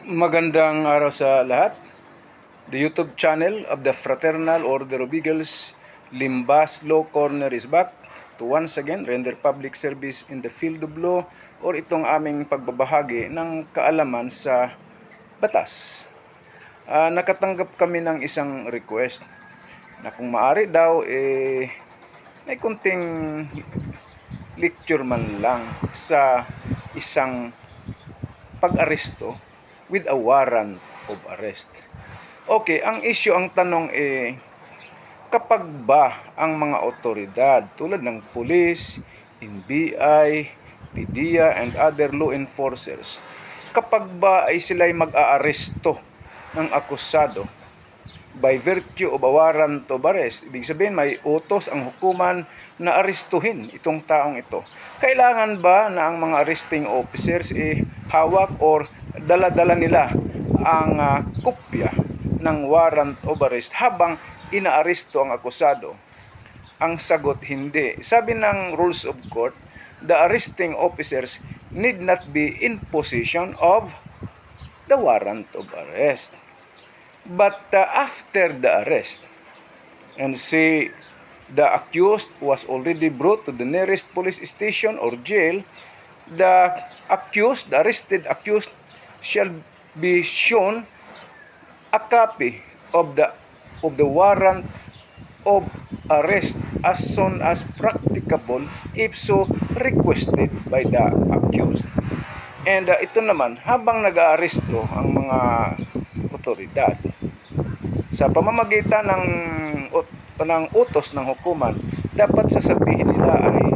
Magandang araw sa lahat. The YouTube channel of the Fraternal Order of Eagles, Limbas Law Corner is back to once again render public service in the field of law or itong aming pagbabahagi ng kaalaman sa batas. Nakatanggap kami ng isang request na kung maaari daw may kunting lecture man lang sa isang pag-aresto with a warrant of arrest. Okay, ang issue, ang tanong kapag ba ang mga otoridad tulad ng police, NBI, PDEA, and other law enforcers, kapag ba ay sila'y mag-aaresto ng akusado by virtue of a warrant of arrest, ibig sabihin may utos ang hukuman na arestuhin itong taong ito. Kailangan ba na ang mga arresting officers hawak or dala-dala nila ang kopya ng warrant of arrest habang inaaresto ang akusado? Ang sagot, hindi. Sabi ng rules of court, the arresting officers need not be in possession of the warrant of arrest. But after the arrest, and say the accused was already brought to the nearest police station or jail, the arrested accused, shall be shown a copy of the warrant of arrest as soon as practicable if so requested by the accused. And ito naman, habang nag-aaresto ang mga otoridad sa pamamagitan ng utos ng hukuman, dapat sasabihin nila ay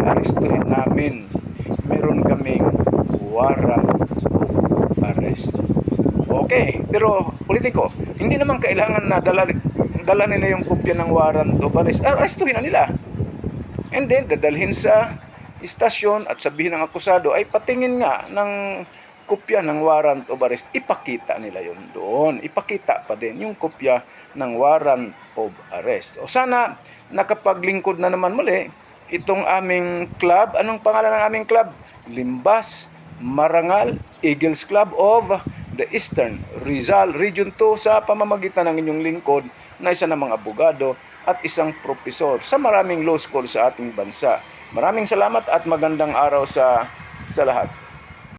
arestuhin namin, meron kaming warrant of arrest. Okay, pero ulitin ko, hindi naman kailangan na dala nila yung kopya ng warrant of arrest. Arestuhin na nila. And then, dadalhin sa istasyon at sabihin ng akusado ay patingin nga ng kopya ng warrant of arrest. Ipakita nila yun doon. Ipakita pa din yung kopya ng warrant of arrest. O sana nakapaglingkod na naman muli itong aming club. Anong pangalan ng aming club? Limbas Marangal Eagles Club of the Eastern Rizal Region 2 sa pamamagitan ng inyong lingkod na isa namang abogado at isang propesor sa maraming law school sa ating bansa. Maraming salamat at magandang araw sa lahat.